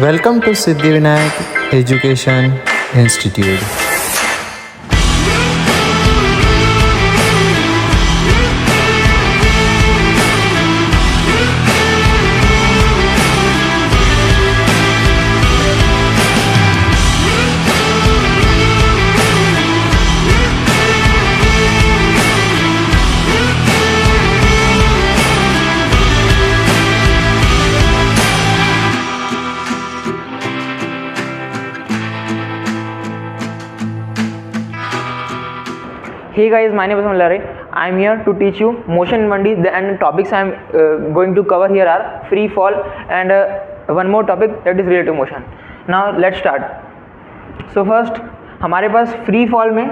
Welcome to Siddhivinayak Education Institute. Hey guys, my name is Malari. I am here to teach you motion in 1D. And topics I am going to cover here are free fall and one more topic, that is relative motion. Now let's start. So first हमारे पास free fall में,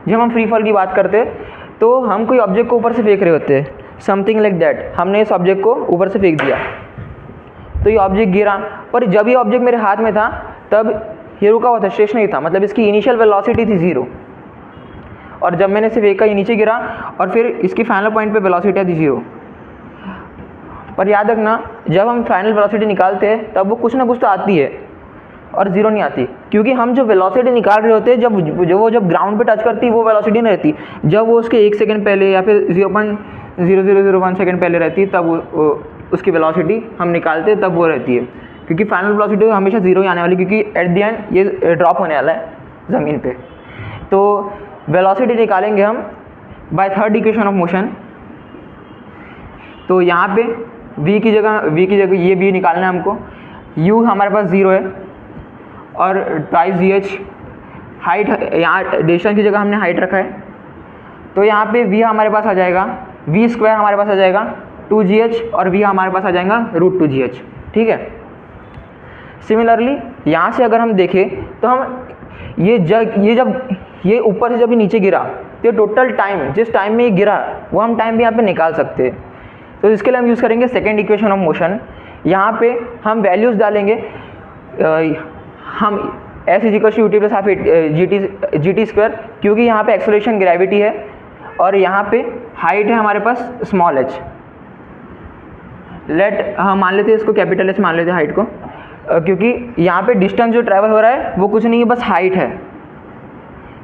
जब हम free fall की बात करते हैं तो हम कोई ऑब्जेक्ट को ऊपर से फेंक रहे होते हैं, समथिंग लाइक दैट. हमने इस ऑब्जेक्ट को ऊपर से फेंक दिया तो ये ऑब्जेक्ट गिरा, पर जब ये ऑब्जेक्ट मेरे हाथ में था तब ये रुका हुआ था, स्टेशनरी था, मतलब इसकी इनिशियल वेलोसिटी थी 0. और जब मैंने इसे फेंका ये नीचे गिरा और फिर इसकी फाइनल पॉइंट पे वेलोसिटी आती 0. पर याद रखना, जब हम फाइनल वेलोसिटी निकालते हैं तब वो कुछ ना कुछ तो आती है और 0 नहीं आती, क्योंकि हम जो वेलोसिटी निकाल रहे होते हैं जब ग्राउंड पे टच करती है वो वेलोसिटी नहीं रहती. जब वो उसके 1 सेकंड पहले या फिर 0.0001 सेकंड पहले रहती है तब उसकी वेलोसिटी हम निकालते हैं, तब वो रहती है. क्योंकि फाइनल वेलोसिटी हमेशा 0 ही आने वाली, क्योंकि एट द एंड ये ड्रॉप होने वाला है ज़मीन पे. तो वेलोसिटी निकालेंगे हम by third equation of motion. तो यहाँ पे v की जगह ये v निकालना है हमको. u हमारे पास 0 है और ट्वाइस gh हाइट, यहाँ डिस्टेंस की जगह हमने हाइट रखा है. तो यहाँ पे v हमारे पास आ जाएगा, v स्क्वायर हमारे पास आ जाएगा 2gh और v हमारे पास आ जाएगा √2gh. ठीक है. सिमिलरली यहाँ से अगर हम देखें तो हम ये ऊपर से जब ये नीचे गिरा तो टोटल टाइम, जिस टाइम में ये गिरा वो हम टाइम भी यहाँ पे निकाल सकते हैं. तो इसके लिए हम यूज़ करेंगे सेकेंड इक्वेशन ऑफ मोशन. यहाँ पे हम वैल्यूज़ डालेंगे, हम s = ut + half gt square, क्योंकि यहाँ पे एक्सेलरेशन ग्रेविटी है और यहाँ पे हाइट है हमारे पास स्मॉल h. हम मान लेते हैं इसको कैपिटल H मान लेते हैं हाइट को, क्योंकि यहाँ पे डिस्टेंस जो ट्रैवल हो रहा है वो कुछ नहीं है, बस हाइट है.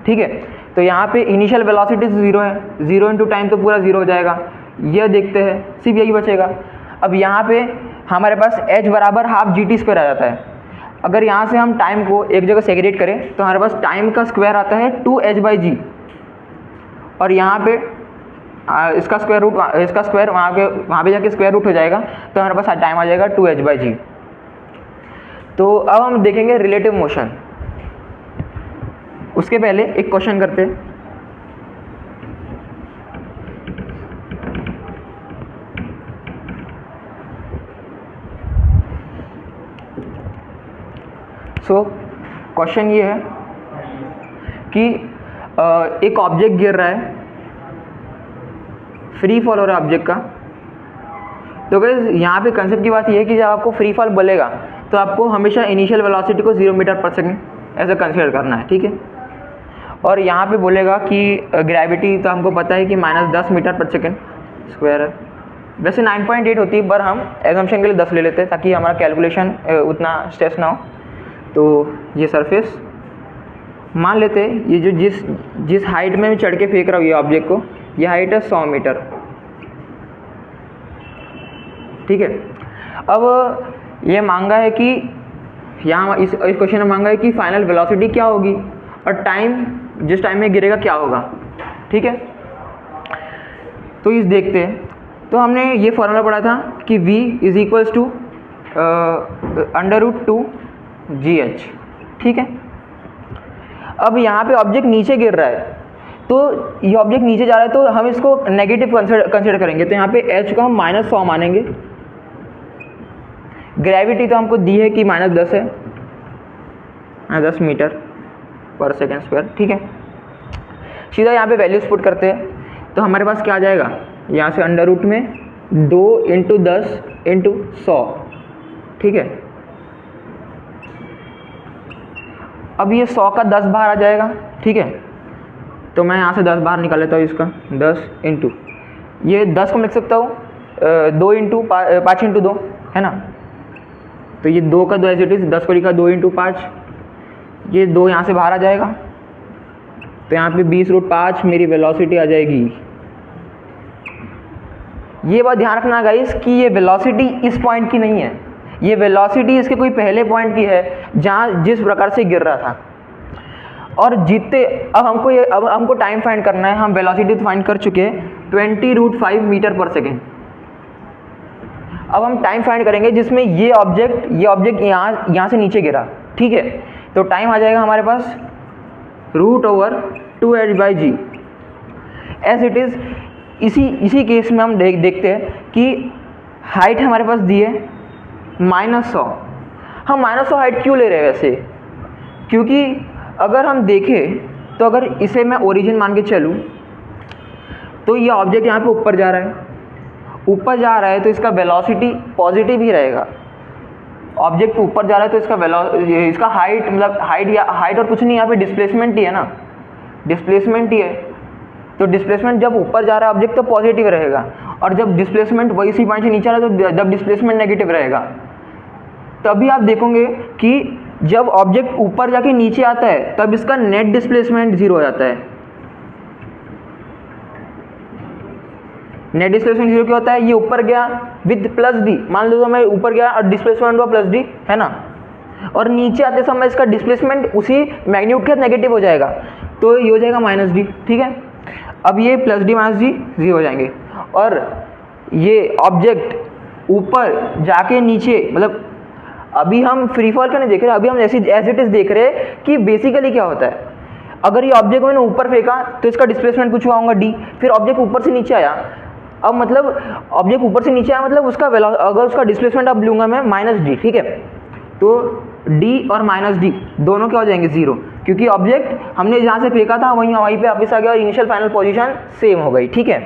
ठीक है. तो यहाँ पे इनिशियल वेलोसिटी 0 है, 0 इंटू टाइम तो पूरा 0 हो जाएगा. यह देखते हैं, सिर्फ यही बचेगा. अब यहाँ पे हमारे पास h बराबर हाफ gt स्क्वायर आ जाता है. अगर यहाँ से हम टाइम को एक जगह सेग्रीगेट करें तो हमारे पास टाइम का स्क्वायर आता है 2h/g, और यहाँ पे इसका स्क्वायर वहाँ पे जाके स्क्वायर रूट हो जाएगा, तो हमारे पास टाइम आ जाएगा 2h/g. तो अब हम देखेंगे रिलेटिव मोशन. उसके पहले एक क्वेश्चन करते हैं. सो क्वेश्चन ये है कि एक ऑब्जेक्ट गिर रहा है, फ्री फॉल हो रहा है ऑब्जेक्ट का. तो गाइस यहाँ पे कंसेप्ट की बात ये है कि जब आपको फ्री फॉल बोलेगा तो आपको हमेशा इनिशियल वेलोसिटी को 0 मीटर पर सेकेंड ऐसा कंसिडर करना है. ठीक है. और यहाँ पे बोलेगा कि ग्रेविटी तो हमको पता है कि -10 मीटर पर सेकेंड स्क्वायर है. वैसे 9.8 होती है, पर हम एजम्पशन के लिए 10 ले लेते हैं ताकि हमारा कैलकुलेशन उतना स्ट्रेस ना हो. तो ये सरफेस मान लेते हैं, ये जो जिस हाइट में मैं चढ़ के फेंक रहा हूँ ये ऑब्जेक्ट को, ये हाइट है 100 मीटर. ठीक है. अब ये मांगा है कि यहाँ इस क्वेश्चन में मांगा है कि फाइनल वेलोसिटी क्या होगी और टाइम, जिस टाइम में गिरेगा क्या होगा. ठीक है. तो इस देखते हैं. तो हमने ये फॉर्मूला पढ़ा था कि v = √2gh. ठीक है. अब यहाँ पे ऑब्जेक्ट नीचे गिर रहा है, तो ये ऑब्जेक्ट नीचे जा रहा है तो हम इसको नेगेटिव कंसिडर करेंगे. तो यहाँ पे h को हम -100 मानेंगे. ग्रेविटी तो हमको दी है कि -10 है, 10 मीटर पर सेकेंड स्क्वायर. ठीक है. सीधा यहाँ पे वैल्यूज पुट करते हैं तो हमारे पास क्या आ जाएगा, यहाँ से अंडर रूट में 2 × 10 × 100. ठीक है. अब ये 100 का 10 बाहर आ जाएगा. ठीक है. तो मैं यहाँ से 10 बाहर निकाल लेता हूँ इसका, 10 इंटू ये 10 को लिख सकता हूँ 2 × 5 × 2 है ना. तो ये 2 का 2 एज इट इज़, 10 को लिखा 2 × 5, ये 2 यहाँ से बाहर आ जाएगा, तो यहाँ पे 20√5 मेरी वेलोसिटी आ जाएगी। ये बात ध्यान रखना गाइस कि ये वेलोसिटी इस पॉइंट की नहीं है, ये वेलोसिटी इसके कोई पहले पॉइंट की है जहाँ जिस प्रकार से गिर रहा था। और जितने अब हमको टाइम फाइंड करना है, हम वेलोसिटी तो फाइंड कर चुके हैं 20√5 मीटर पर सेकेंड। अब हम टाइम फाइंड करेंगे जिसमें ये ऑब्जेक्ट यहाँ से नीचे गिरा, ठीक है। तो टाइम आ जाएगा हमारे पास √2h/g एज इट इज़। इसी केस में हम देखते हैं कि हाइट हमारे पास दी है -100। हम -100 हाइट क्यों ले रहे हैं वैसे? क्योंकि अगर हम देखें तो अगर इसे मैं ओरिजिन मान के चलूँ तो ये ऑब्जेक्ट यहाँ पे ऊपर जा रहा है, तो इसका वेलोसिटी पॉजिटिव ही रहेगा। ऑब्जेक्ट ऊपर जा रहा है तो इसका हाइट मतलब हाइट और कुछ नहीं, यहाँ पे डिस्प्लेसमेंट ही है ना, डिस्प्लेसमेंट ही है। तो डिस्प्लेसमेंट जब ऊपर जा रहा है ऑब्जेक्ट तो पॉजिटिव रहेगा, और जब डिस्प्लेसमेंट वही सी पॉइंट से नीचे आ रहा है तो जब डिस्प्लेसमेंट नेगेटिव रहेगा। तभी आप देखोगे कि जब ऑब्जेक्ट ऊपर जाके नीचे आता है तब इसका नेट डिस्प्लेसमेंट 0 हो जाता है। नेट डिस्प्लेसमेंट 0 क्यों होता है? ये ऊपर गया विद +d, मान लो तो मैं ऊपर गया और डिस्प्लेसमेंट हुआ +d, है ना, और नीचे आते समय इसका डिस्प्लेसमेंट उसी मैग्नीट्यूड के साथ नेगेटिव हो जाएगा, तो ये हो जाएगा -d, ठीक है। अब ये +d -d 0 हो जाएंगे, और ये ऑब्जेक्ट ऊपर जाके नीचे, मतलब अभी हम फ्री फॉल का नहीं देख रहे, अभी हम ऐसी एज इट इज देख रहे हैं कि बेसिकली क्या होता है। अगर ये ऑब्जेक्ट मैंने ऊपर फेंका तो इसका डिस्प्लेसमेंट कुछ हुआ होगा d, फिर ऑब्जेक्ट ऊपर से नीचे आया, अब मतलब ऑब्जेक्ट ऊपर से नीचे आया मतलब उसका अगर उसका डिस्प्लेसमेंट अब लूँगा मैं -d, ठीक है, तो d और -d दोनों क्या हो जाएंगे 0, क्योंकि ऑब्जेक्ट हमने जहाँ से फेंका था वहीं पे वापस आ गया और इनिशियल फाइनल पोजीशन सेम हो गई, ठीक है।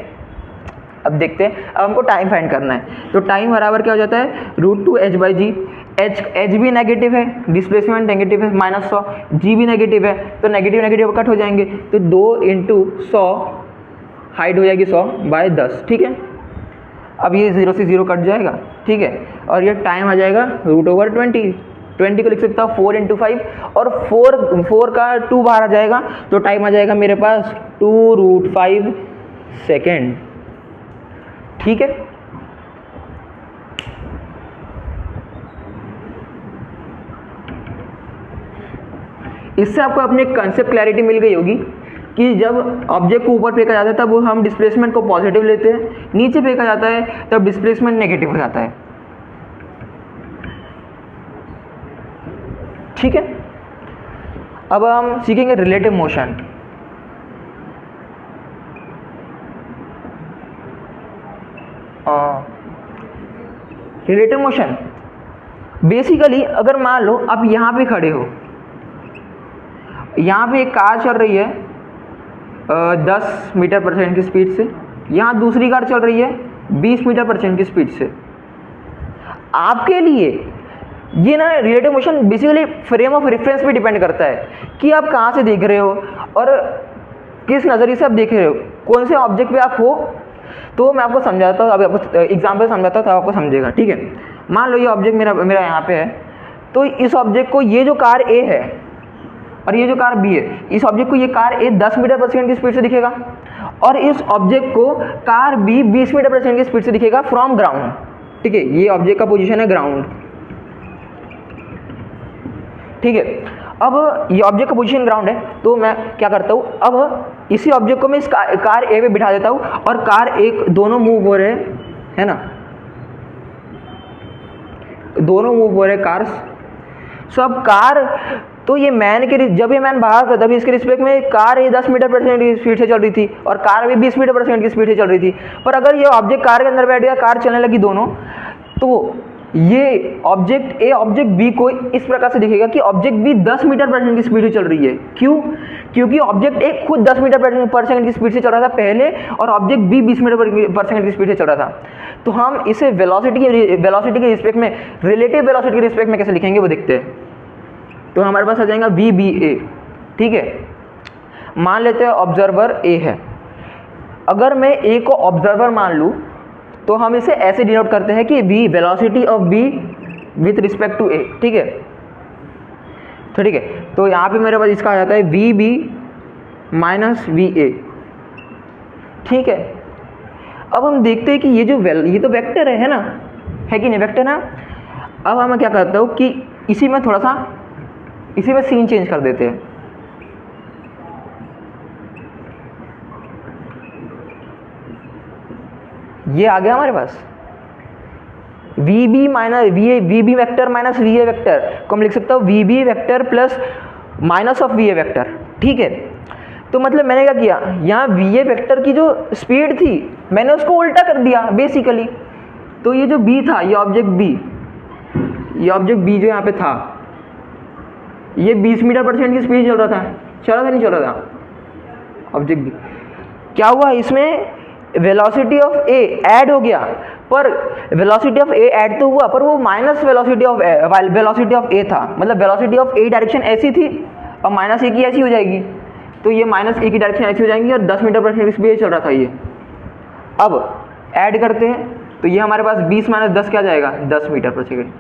अब देखते हैं, अब हमको टाइम फाइंड करना है, तो टाइम बराबर क्या हो जाता है √2h/g। h भी नेगेटिव है, डिस्प्लेसमेंट नेगेटिव है -100, g भी नेगेटिव है, तो नेगेटिव कट हो जाएंगे, तो 2 × 100 हाइट हो जाएगी 100/10, ठीक है। अब ये 0 से 0 कट जाएगा, ठीक है, और ये टाइम आ जाएगा √20। 20 को लिख सकता हूँ 4 × 5, और 4 का 2 बाहर आ जाएगा, तो टाइम आ जाएगा मेरे पास 2√5 सेकेंड, ठीक है। इससे आपको अपनी कंसेप्ट क्लैरिटी मिल गई होगी कि जब ऑब्जेक्ट को ऊपर फेंका जाता है तब हम डिस्प्लेसमेंट को पॉजिटिव लेते हैं, नीचे फेंका जाता है तब डिस्प्लेसमेंट नेगेटिव हो जाता है, ठीक है। अब हम सीखेंगे relative motion. Relative motion basically अगर मान लो आप यहाँ पे खड़े हो, यहाँ पे एक कार चल रही है 10 मीटर पर सेकंड की स्पीड से, यहाँ दूसरी कार चल रही है 20 मीटर पर सेकंड की स्पीड से। आपके लिए ये ना relative motion basically frame of reference पे डिपेंड करता है कि आप कहाँ से देख रहे हो और किस नज़रिए से आप देख रहे हो, कौन से ऑब्जेक्ट पे आप हो। तो मैं आपको समझाता हूँ, अभी आपको एग्जाम्पल समझाता हूँ तो आपको समझेगा, ठीक है। मान लो ये ऑब्जेक्ट मेरा यहाँ पे है, तो इस ऑब्जेक्ट को ये जो कार A है और ये जो कार B है, इस ऑब्जेक्ट को ये कार A 10 मीटर पर सेकंड की स्पीड से दिखेगा और इस ऑब्जेक्ट को कार B 20 मीटर पर सेकंड की स्पीड से दिखेगा फ्रॉम ग्राउंड, ठीक है। ये ऑब्जेक्ट का पोजीशन है ग्राउंड, ठीक है। अब ये ऑब्जेक्ट का पोजीशन ग्राउंड है, तो मैं क्या करता हूँ, अब इसी ऑब्जेक्ट को मैं इस कार A पे बिठा देता हूँ और कार A दोनों मूव हो रहे हैं, है ना, दोनों मूव हो रहे कार्स। सो अब कार, तो ये मैन के जब ये मैन बाहर था तभी इसके रिस्पेक्ट में कार ये 10 मीटर पर सेकंड की स्पीड से चल रही थी और कार भी 20 मीटर पर सेकंड की स्पीड से चल रही थी। पर अगर ये ऑब्जेक्ट कार के अंदर बैठ गया, कार चलने लगी दोनों, तो ये ऑब्जेक्ट ए ऑब्जेक्ट बी को इस प्रकार से दिखेगा कि ऑब्जेक्ट बी 10 मीटर पर सेकंड की स्पीड से चल रही है। क्यों? क्योंकि ऑब्जेक्ट ए खुद 10 मीटर पर सेकंड की स्पीड से चल रहा था पहले और ऑब्जेक्ट बी 20 मीटर पर सेकंड की स्पीड से चल रहा था। तो हम इसे वेलोसिटी के रिस्पेक्ट में, रिलेटिव वेलोसिटी के रिस्पेक्ट में कैसे लिखेंगे वो देखते हैं। तो हमारे पास आ जाएगा वी बी ए, ठीक है। मान लेते हैं ऑब्जर्वर ए है, अगर मैं ए को ऑब्जर्वर मान लूँ तो हम इसे ऐसे डिनोट करते हैं कि v velocity of v with respect to A, ठीक है। तो ठीक है, तो यहाँ पे मेरे पास इसका आ जाता है V B minus V A, ठीक है। अब हम देखते हैं कि ये तो वेक्टर है ना, है कि नहीं, वेक्टर ना। अब हम क्या करता हूँ कि इसी में सीन चेंज कर देते हैं। ये आ गया हमारे पास V B minus V B vector minus V A vector को हम लिख सकता हूँ V B vector plus minus of V A vector, ठीक है। तो मतलब मैंने क्या किया, यहाँ वी ए वैक्टर की जो स्पीड थी मैंने उसको उल्टा कर दिया बेसिकली। तो ये जो बी था, ये ऑब्जेक्ट बी जो यहाँ पे था, ये 20 मीटर पर सेकंड की स्पीड चल रहा था, नहीं चल रहा था ऑब्जेक्ट बी। क्या हुआ, इसमें वेलोसिटी ऑफ ए ऐड हो गया, पर वेलोसिटी ऑफ ए ऐड तो हुआ पर वो माइनस वेलोसिटी ऑफ ए था। मतलब वेलोसिटी ऑफ ए डायरेक्शन ऐसी थी और माइनस ए की ऐसी हो जाएगी, तो ये माइनस ए की डायरेक्शन ऐसी हो जाएंगी और 10 मीटर पर सेकंड की स्पीड चल रहा था ये। अब ऐड करते हैं तो ये हमारे पास 20 माइनस 10 क्या जाएगा, 10 मीटर पर सेकंड।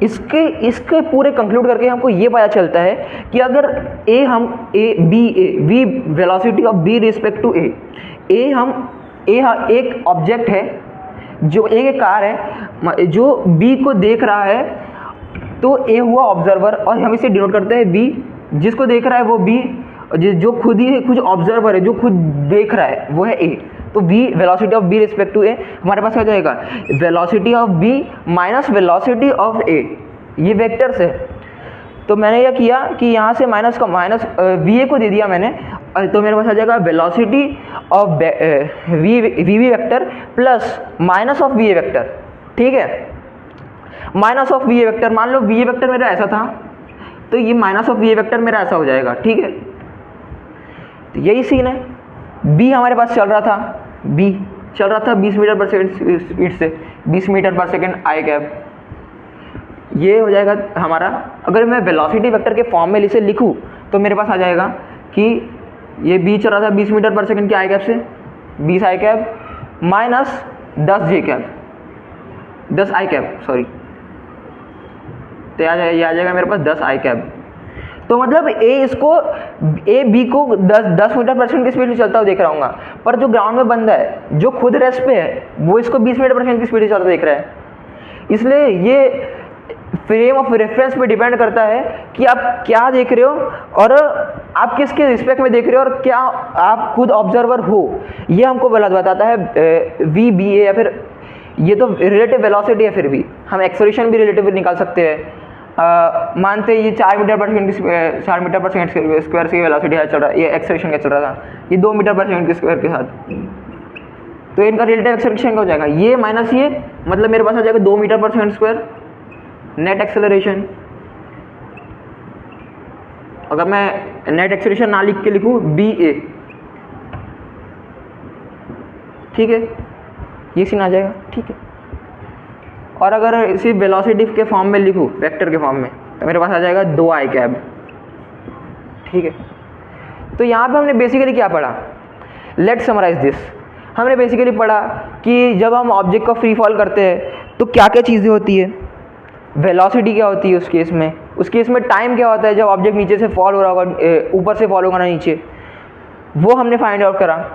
इसके पूरे कंक्लूड करके हमको ये पता चलता है कि अगर V velocity of B respect to A एक ऑब्जेक्ट है, जो एक कार है जो बी को देख रहा है, तो ए हुआ ऑब्जर्वर और हम इसे डिनोट करते हैं बी। जिसको देख रहा है वो बी, जो खुद ऑब्जर्वर है, जो खुद देख रहा है वो है ए। तो v velocity of b respect to a हमारे पास क्या जाएगा, velocity of b minus velocity of a, ये वेक्टर्स है। तो मैंने क्या किया कि यहाँ से माइनस va को दे दिया मैंने, तो मेरे पास आ जाएगा velocity of V vector plus minus of va vector, ठीक है। माइनस ऑफ va वेक्टर, मान लो va वेक्टर मेरा ऐसा था, तो ये माइनस ऑफ va वेक्टर मेरा ऐसा हो जाएगा, ठीक है। तो यही सीन है, b हमारे पास चल रहा था 20 मीटर पर सेकंड स्पीड से, 20 मीटर पर सेकंड आई कैप, ये हो जाएगा हमारा। अगर मैं वेलोसिटी वेक्टर के फॉर्म में इसे लिखूं तो मेरे पास आ जाएगा कि ये b चल रहा था 20 मीटर पर सेकंड की आई कैप से, 20 आई कैप माइनस 10 जे कैप, 10 आई कैप सॉरी, तो ये आ जाएगा मेरे पास 10 आई कैप। तो मतलब ए बी को 10 मीटर पर सेकंड की स्पीड से चलता हुआ देख रहा हूँ, पर जो ग्राउंड में बंदा है जो खुद रेस्ट पे है वो इसको 20 मीटर पर सेकंड की स्पीड से चलता देख रहा है। इसलिए ये फ्रेम ऑफ रेफरेंस पे डिपेंड करता है कि आप क्या देख रहे हो और आप किसके रिस्पेक्ट में देख रहे हो और क्या आप खुद ऑब्जर्वर हो, ये हमको बताता है वी बी ए, या फिर ये तो रिलेटिव वेलोसिटी है, फिर भी हम एक्सेलरेशन भी रिलेटिव निकाल सकते हैं। मानते ये 4 मीटर पर सेकंड स्क्वायर की वेलोसिटी चल रहा है, ये एक्सेलरेशन का चल रहा था, ये 2 मीटर पर सेकंड के स्क्वायर के साथ, तो इनका रिलेटिव एक्सेलरेशन का हो जाएगा ये माइनस ये, मतलब मेरे पास आ जाएगा 2 मीटर पर सेकंड स्क्वायर नेट एक्सेलरेशन। अगर मैं नेट एक्सेलरेशन ना लिख के लिखूँ बी ए, ठीक है, ये सीन आ जाएगा, ठीक है। और अगर इसी वेलोसिटी के फॉर्म में लिखूँ वेक्टर के फॉर्म में, तो मेरे पास आ जाएगा 2 आई कैब, ठीक है। तो यहाँ पे हमने बेसिकली क्या पढ़ा, लेट्स समराइज दिस। हमने बेसिकली पढ़ा कि जब हम ऑब्जेक्ट को फ्री फॉल करते हैं तो क्या क्या चीज़ें होती है, वेलोसिटी क्या होती है उस केस में टाइम क्या होता है जब ऑब्जेक्ट नीचे से फॉल हो रहा होगा, ऊपर से फॉल होगा ना नीचे, वो हमने फाइंड आउट करा।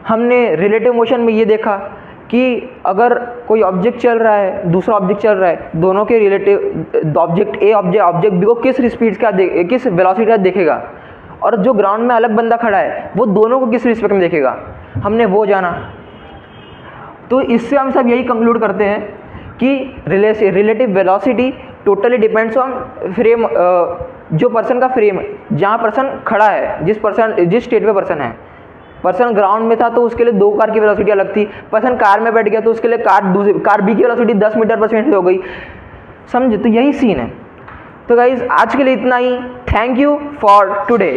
हमने रिलेटिव मोशन में ये देखा कि अगर कोई ऑब्जेक्ट चल रहा है, दूसरा ऑब्जेक्ट चल रहा है, दोनों के relative object A object B को किस स्पीड का किस वेलोसिटी का देखेगा, और जो ग्राउंड में अलग बंदा खड़ा है वो दोनों को किस रिस्पेक्ट में देखेगा, हमने वो जाना। तो इससे हम सब यही कंक्लूड करते हैं कि relative velocity totally depends on frame, जो पर्सन का फ्रेम जहाँ पर्सन खड़ा है, जिस स्टेट में पर्सन है। पर्सन ग्राउंड में था तो उसके लिए 2 कार की वेलोसिटी अलग थी, पर्सन कार में बैठ गया तो उसके लिए कार बी की वेलोसिटी 10 मीटर पर सेकंड हो गई, समझे। तो यही सीन है। तो गाइज आज के लिए इतना ही, थैंक यू फॉर टुडे।